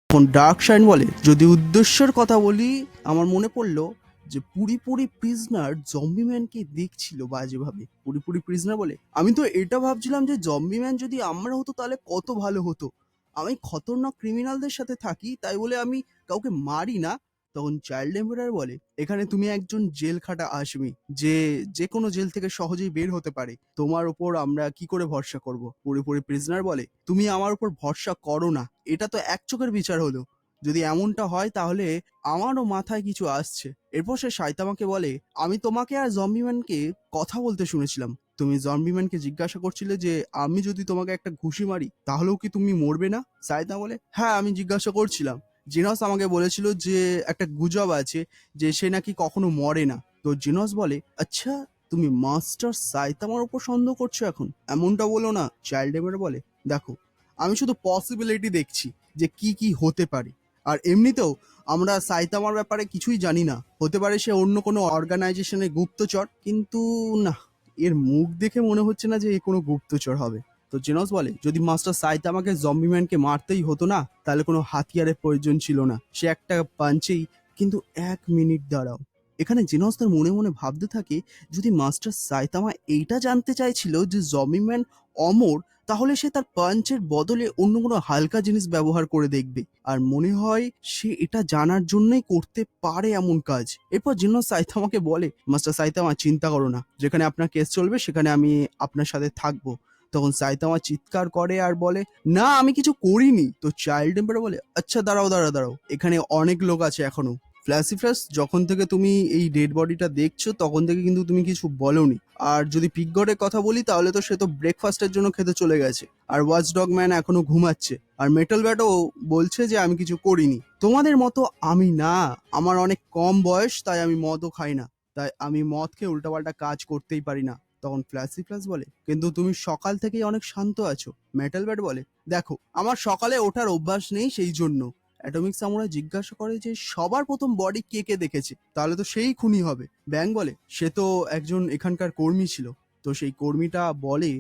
তখন ডার্কশাইন বলে, যদি উদ্দেশ্যের কথা বলি, আমার মনে পড়লো যে পুরিপুরি প্রিজনার জম্বি ম্যানকে দেখছিল বাজেভাবে। পুরিপুরি প্রিজনার বলে, আমি তো এটা ভাবছিলাম যে জম্বি ম্যান যদি আমরা হতো তাহলে কত ভালো হতো। আমি খতরনাক ক্রিমিনালদের সাথে থাকি তাই বলে আমি কাউকে মারি না। তখন চাইল্ড এম্পায়ার বলে, এখানে তুমি একজন জেল খাটা আসামি, যে যে কোনো জেল থেকে সহজেই বের হতে পারে। তোমার উপর আমরা কি করে ভরসা করব? পুরিপুরি প্রিজনার বলে, তুমি আমার উপর ভরসা করো না, এটা তো এক চোখের বিচার হলো। যদি এমনটা হয় তাহলে আমারও মাথায় কিছু আসছে। এরপর সে সাইতামাকে বলে, আমি তোমাকে আর জম্বিম্যানকে কথা বলতে শুনেছিলাম। তুমি জম্বিম্যানকে জিজ্ঞাসা করছিলে যে আমি যদি তোমাকে একটা ঘুষি মারি তাহলেও কি তুমি মরবে না? সাইতামা বলে, হ্যাঁ আমি জিজ্ঞাসা করছিলাম। জিনস আমাকে বলেছিল যে একটা গুজব আছে যে সে নাকি কখনো মরে না। তো জিনস বলে, আচ্ছা তুমি মাস্টার সাইতামার উপর সন্দেহ করছো এখন? এমনটা বলো না। চাইল্ড এবার বলে, দেখো আমি শুধু পসিবিলিটি দেখছি যে কি কি হতে পারে। আর এমনিতেও আমরা সাইতামার ব্যাপারে কিছুই জানি না। হতে পারে সে অন্য কোনো অর্গানাইজেশনের গুপ্তচর, কিন্তু না, এর মুখ দেখে মনে হচ্ছে না যে এ কোনো গুপ্তচর হবে। তো জেনস বলে, যদি মাস্টার সাইতামাকে জম্বিম্যানকে মারতেই হতো না তাহলে কোনো হাতিয়ারের প্রয়োজন ছিল না, সে একটা পাঞ্চেই। কিন্তু 1 মিনিট দাঁড়াও, এখানে জেনস তার মনে মনে ভাবতে থাকে, যদি মাস্টার সাইতামা এইটা জানতে চাইছিল যে জম্বিম্যান অমর, তাহলে সে তার পাঞ্চের বদলে অন্য কোনো হালকা জিনিস ব্যবহার করে দেখবে। আর মনে হয় সে এটা জানার জন্যই করতে পারে এমন কাজ। এরপর জিন্ন সাইতামাকে বলে, মাস্টার সাইতামা চিন্তা করো না, যেখানে আপনার কেস চলবে সেখানে আমি আপনার সাথে থাকবো। তখন সাইতামা চিৎকার করে আর বলে, না আমি কিছু করিনি। তো চাইল্ড এম্পায়ার বলে, আচ্ছা দাঁড়াও দাঁড়াও দাঁড়াও, এখানে অনেক লোক আছে এখনো। ফ্ল্যাশি ফ্ল্যাশ, যখন থেকে তুমি এই ডেড বডিটা দেখছো তখন থেকে কিন্তু তুমি কিছু বলোনি। আর যদি পিগগডের কথা বলি তাহলে তো সে তো ব্রেকফাস্টের জন্য খেতে চলে গেছে। আর ওয়াচডগ ম্যান এখনো ঘুমাচ্ছে। আর মেটাল ব্যাটও বলছে যে আমি কিছু করিনি। তোমাদের মতো আমি না, আমার অনেক কম বয়স, তাই আমি মদও খাই না। তাই আমি মদ খেয়ে উল্টাপাল্টা কাজ করতেই পারি না। তখন ফ্ল্যাশি ফ্ল্যাশ বলে, কিন্তু তুমি সকাল থেকেই অনেক শান্ত আছো। মেটাল ব্যাট বলে, দেখো আমার সকালে ওঠার অভ্যাস নেই, সেই জন্য। অ্যাটমিক সামুরাই জিজ্ঞাসা করে যে সবার প্রথম বডি কে কে দেখেছে, তাহলে তো সেই খুনি হবে। ব্যাং বলে, সে তো একজন এখানকার কর্মী ছিল। তো সেই কর্মীটা বলে,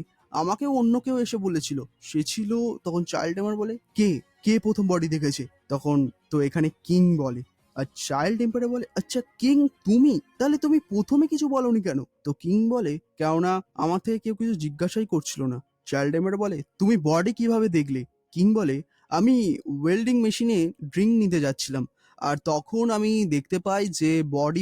আমাকেও অন্য কেউ এসে বলেছিল সে ছিল। তখন চাইল্ড আমার বলে, কে কে প্রথম বডি দেখেছে? তখন তো এখানে কিং বলে। আর চাইল্ড টেম্পারে বলে, আচ্ছা কিং তুমি, তাহলে তুমি প্রথমে কিছু বলনি কেন? তো কিং বলে, কেননা আমার থেকে কেউ কিছু জিজ্ঞাসাই করছিল না। চাইল্ড টেম্পারে বলে, তুমি বডি কিভাবে দেখলে? কিং বলে, আমি ওয়েল্ডিং মেশিনে ড্রিঙ্ক নিতে যাচ্ছিলাম, আর তখন আমি দেখতে পাই যে বডি